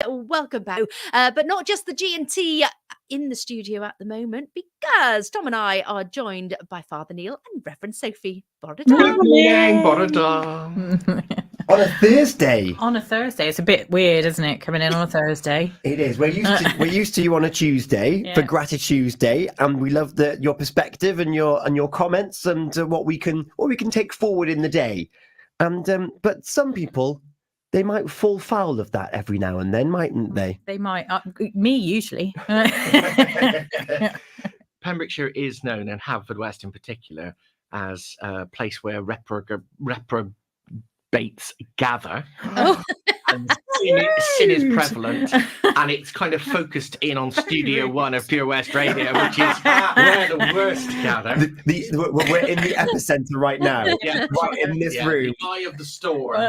Welcome back. But not just the G&T in the studio at the moment, because Tom and I are joined by Father Neil and Reverend Sophie Borodom. Good morning, Borodom. On a Thursday. On a Thursday. It's a bit weird, isn't it, coming in on a Thursday? It is. We're used to you on a Tuesday for Gratitude Day, and we love your perspective and your comments and what we can take forward in the day. And but some people, they might fall foul of that every now and then, mightn't they? They might. Me usually. Pembrokeshire is known, and Haverfordwest in particular, as a place where reprobates gather. Oh. And sin is prevalent, and it's kind of focused in on Studio One of Pure West Radio, which is where the worst gather. We're in the epicenter right now, right in this room. The eye of the storm.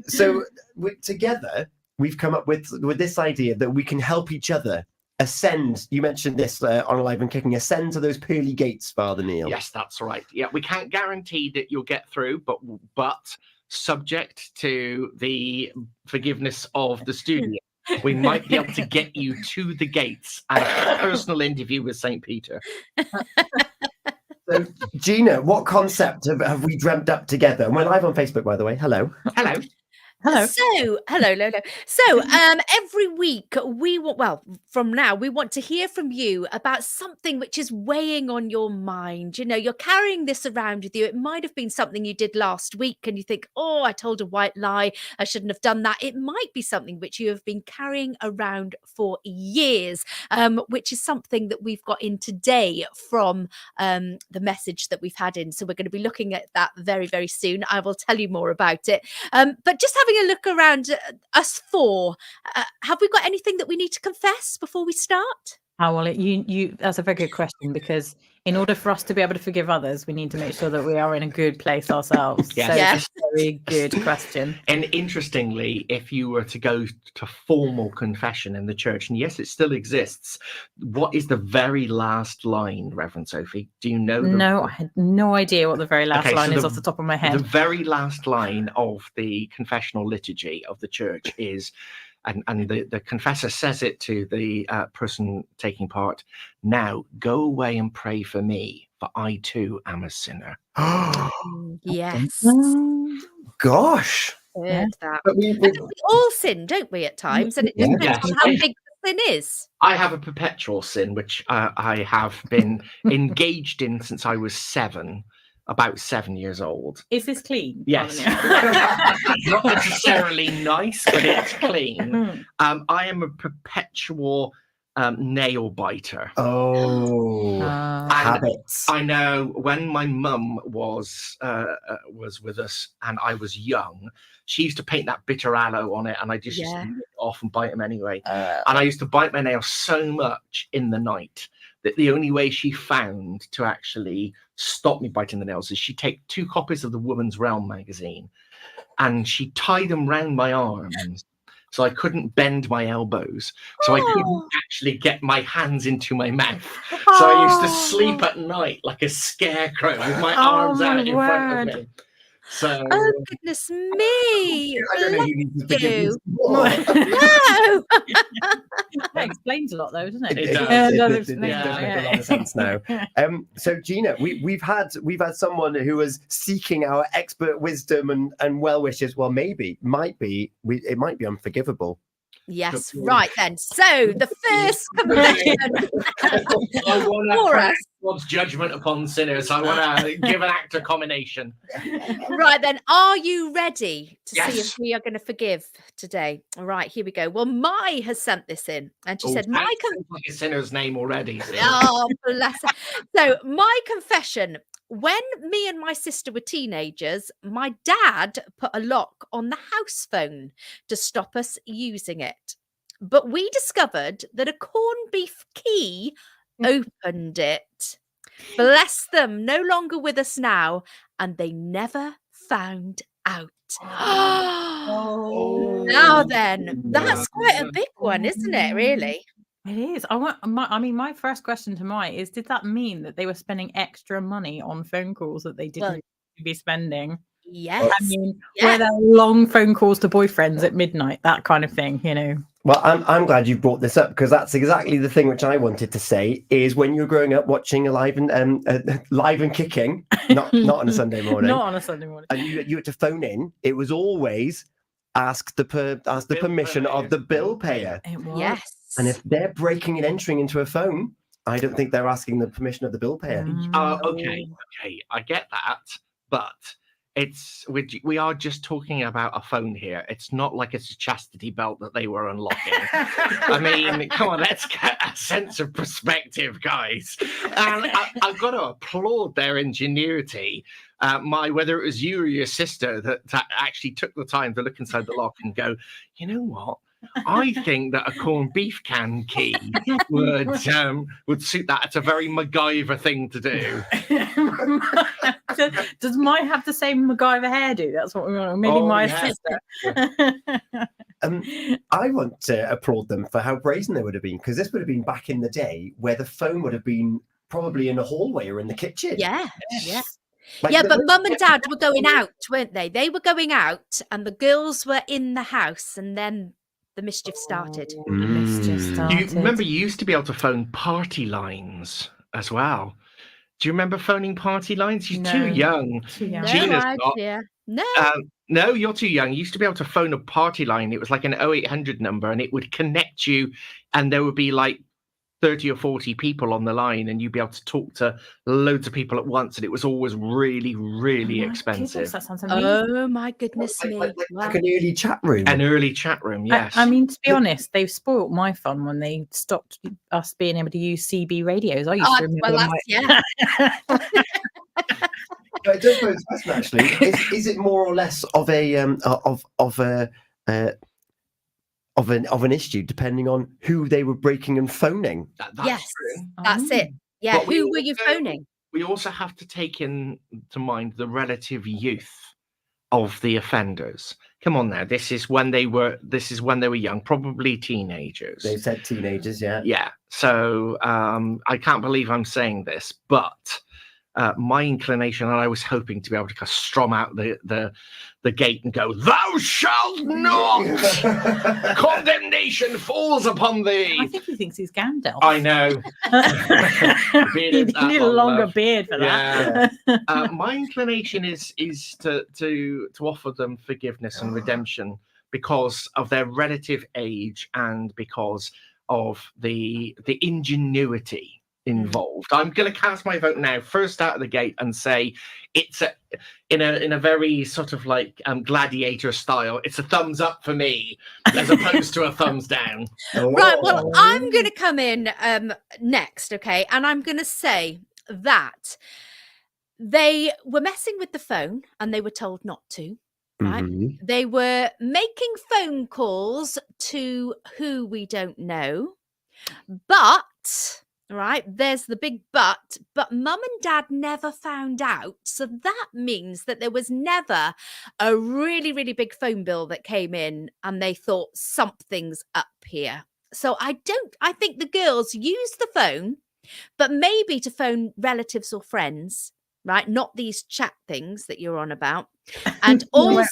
So together, we've come up with this idea that we can help each other ascend. You mentioned this on Alive and Kicking. Ascend to those pearly gates, Father Neil. Yes, that's right. Yeah, we can't guarantee that you'll get through, but subject to the forgiveness of the studio, we might be able to get you to the gates and a personal interview with St. Peter. So, Gina, what concept have we dreamt up together? And we're live on Facebook, by the way. Hello. Hello. Hello. So, hello, Lolo. So, every week from now, we want to hear from you about something which is weighing on your mind. You know, you're carrying this around with you. It might have been something you did last week and you think, oh, I told a white lie. I shouldn't have done that. It might be something which you have been carrying around for years, which is something that we've got in today from the message that we've had in. So we're going to be looking at that very, very soon. I will tell you more about it. But just having a look around us four, have we got anything that we need to confess before we start? Oh, well, that's a very good question, because in order for us to be able to forgive others, we need to make sure that we are in a good place ourselves. Yes. So Yes. it's a very good question. And interestingly, if you were to go to formal confession in the church, and yes, it still exists, what is the very last line, Reverend Sophie? Do you know? No, I had no idea what the very last Okay, line so is off the top of my head. The very last line of the confessional liturgy of the church is, and the confessor says it to the person taking part, now go away and pray for me, for I too am a sinner. Yes. Gosh. Heard that. But I think we all sin, don't we, at times? And it just depends on how big the sin is. I have a perpetual sin, which I have been engaged in since I was about 7 years old. Is this clean? Yes. Not necessarily nice, but it's clean. I am a perpetual nail biter. Oh, habits. I know when my mum was with us and I was young, she used to paint that bitter aloe on it, and I just used to rip it off and bite them anyway. And I used to bite my nails so much in the night that the only way she found to actually stop me biting the nails is she'd take 2 copies of the Woman's Realm magazine and she'd tie them round my arms so I couldn't bend my elbows, so I couldn't actually get my hands into my mouth. So I used to sleep at night like a scarecrow with my arms out in front of me. So, oh goodness me! I don't know who needs to forgive you. more. No. That explains a lot, though, doesn't it? It does. Yeah, It does does explain make a lot of sense now. So Gina, we've had someone who was seeking our expert wisdom and well wishes. Well, it might be unforgivable. Yes, right then. So the first confession I want for to us. God's judgment upon sinners. I want to give an act of commination. Right then, are you ready to see Yes. if we are going to forgive today? All right, here we go. Well, Mai has sent this in, and she said, "My sounds like a sinner's name already." Oh, bless her. So, my confession. When me and my sister were teenagers, my dad put a lock on the house phone to stop us using it. But we discovered that a corned beef key opened it. Bless them, no longer with us now, and they never found out. Now then, that's quite a big one, isn't it, really? It is. My first question to Mai is, did that mean that they were spending extra money on phone calls that they didn't need to be spending? Yes. I mean, where there are long phone calls to boyfriends at midnight, that kind of thing, you know. Well, I'm glad you brought this up, because that's exactly the thing which I wanted to say. Is when you're growing up watching Live and Kicking, not on a Sunday morning, Not on a Sunday morning, and you had to phone in. It was always ask the permission of the bill payer. It was. Yes. And if they're breaking and entering into a phone, I don't think they're asking the permission of the bill payer. Okay, I get that, but we are just talking about a phone here. It's not like it's a chastity belt that they were unlocking. I mean, come on, let's get a sense of perspective, guys. And I've got to applaud their ingenuity. Whether it was you or your sister that actually took the time to look inside the lock and go, you know what? I think that a corned beef can key would suit that. It's a very MacGyver thing to do. Does mine have the same MacGyver hairdo? That's what we want. Maybe my sister. I want to applaud them for how brazen they would have been, because this would have been back in the day where the phone would have been probably in the hallway or in the kitchen. Yeah. Like Yeah, but mum and dad were going out, weren't they? They were going out and the girls were in the house, and then the mischief started. You remember you used to be able to phone party lines as well. Do you remember phoning party lines? You're too young. No Gina's idea. not. No. No, you're too young. You used to be able to phone a party line. It was like an 0800 number, and it would connect you, and there would be like 30 or 40 people on the line, and you'd be able to talk to loads of people at once, and it was always really, really expensive. That sounds amazing. Oh my goodness me. Like an early chat room. An early chat room, yes. I mean, to be honest, they've spoilt my fun when they stopped us being able to use CB radios. I used to remember It does pose a question, actually. Is it more or less of an issue depending on who they were breaking and phoning? Yes, true. that's it. Yeah, But who were you phoning? We also have to take into mind the relative youth of the offenders. Come on now, this is when they were young, probably teenagers. They said teenagers, yeah. Yeah. So I can't believe I'm saying this, but my inclination, and I was hoping to be able to strum out the gate and go, "Thou shalt not! Condemnation falls upon thee." I think he thinks he's Gandalf. I know. You need a longer beard for that. My inclination is to offer them forgiveness and redemption because of their relative age and because of the ingenuity involved. I'm going to cast my vote now, first out of the gate, and say it's in a very sort of like gladiator style. It's a thumbs up for me, as opposed to a thumbs down. Right. Well, I'm going to come in next, okay, and I'm going to say that they were messing with the phone and they were told not to. Right. Mm-hmm. They were making phone calls to who we don't know, but. Right, there's the big but mum and dad never found out. So that means that there was never a really, really big phone bill that came in and they thought something's up here. So I think the girls used the phone, but maybe to phone relatives or friends, right? Not these chat things that you're on about. And also,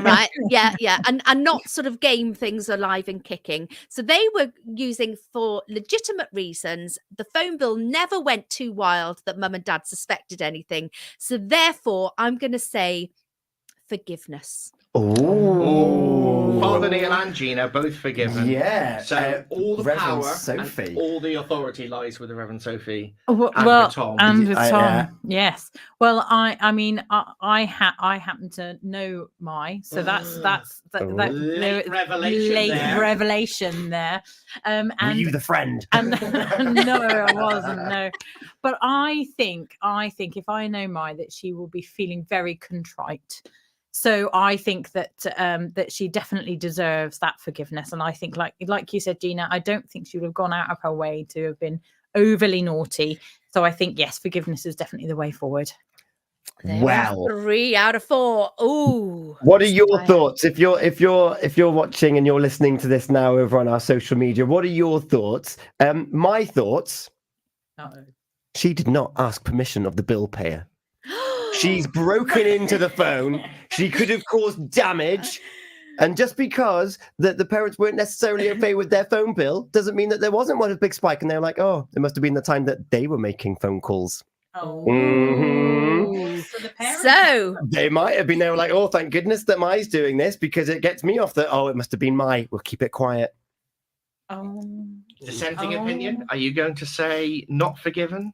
right, yeah, and not sort of game things alive and kicking. So they were using for legitimate reasons. The phone bill never went too wild that mum and dad suspected anything. So therefore, I'm going to say forgiveness. Oh, Father Neil and Gina both forgiven. Yeah. So all the Reverend power Sophie. and all the authority lies with the Reverend Sophie. Well, with Tom. and with Tom, yeah. yes. Well, I mean, I happen to know so that's Late revelation there. And were you the friend? And no, I wasn't. No, but I think if I know that she will be feeling very contrite. So I think that that she definitely deserves that forgiveness, and I think, like you said, Gina, I don't think she would have gone out of her way to have been overly naughty. So I think yes, forgiveness is definitely the way forward. Well, 3 out of 4. Ooh. What are your thoughts? If you're watching and you're listening to this now over on our social media, what are your thoughts? My thoughts. Uh-oh. She did not ask permission of the bill payer. She's broken into the phone. She could have caused damage. And just because the parents weren't necessarily okay with their phone bill doesn't mean that there wasn't one big spike. And they're like, oh, it must have been the time that they were making phone calls. Oh. Mhm. So the parents. So They might have been, they were like, oh, thank goodness that Mai's doing this because it gets me off the, oh, it must have been Mai. We'll keep it quiet. Dissenting opinion? Are you going to say not forgiven?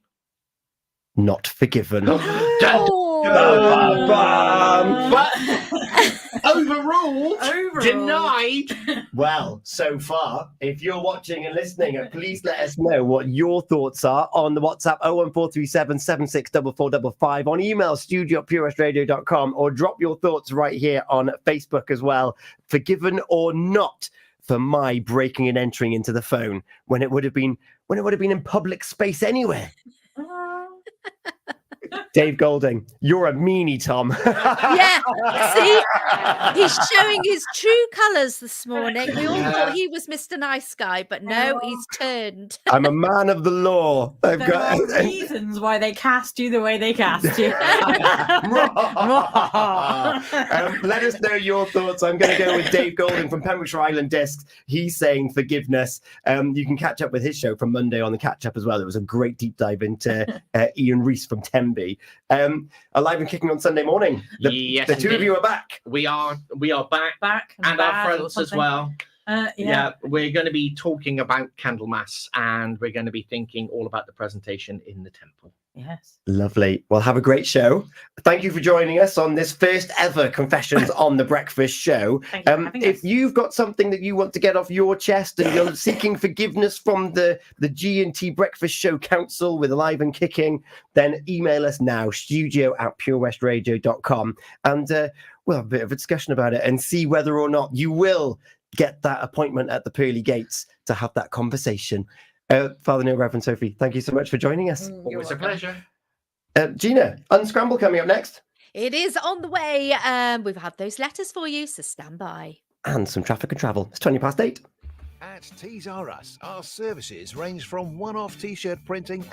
Not forgiven. Overruled, Overruled. denied. Well, so far, if you're watching and listening, please let us know what your thoughts are on the WhatsApp 01437 764455, on email studio@purewestradio.com, or drop your thoughts right here on Facebook as well. Forgiven or not for Mai breaking and entering into the phone when it would have been in public space anywhere. Dave Golding, you're a meanie, Tom. yeah, see, he's showing his true colours this morning. We all thought he was Mr. Nice Guy, but no, he's turned. I'm a man of the law. There are reasons why they cast you the way they cast you. Let us know your thoughts. I'm going to go with Dave Golding from Pembrokeshire Island Discs. He's saying forgiveness. You can catch up with his show from Monday on the catch up as well. It was a great deep dive into Ian Reese from Temby. Alive and kicking on Sunday morning. Yes, the two of you are back. We are back, and bad our or friends as something. well. Yeah. We're going to be talking about Candlemas, and we're going to be thinking all about the presentation in the temple. Yes. Lovely. Well, have a great show. Thank you for joining us on this first ever Confessions on the Breakfast Show. Thank you for having If us. you've got something that you want to get off your chest and you're seeking forgiveness from the G&T Breakfast Show Council with Alive and Kicking, then email us now, studio@purewestradio.com, and we'll have a bit of a discussion about it and see whether or not you will get that appointment at the pearly gates to have that conversation. Father Neil, Reverend Sophie, thank you so much for joining us. Always a pleasure. Gina, Unscramble coming up next. It is on the way. We've had those letters for you, so stand by. And some traffic and travel. It's 20 past 8. At Tees R Us, our services range from one-off t-shirt printing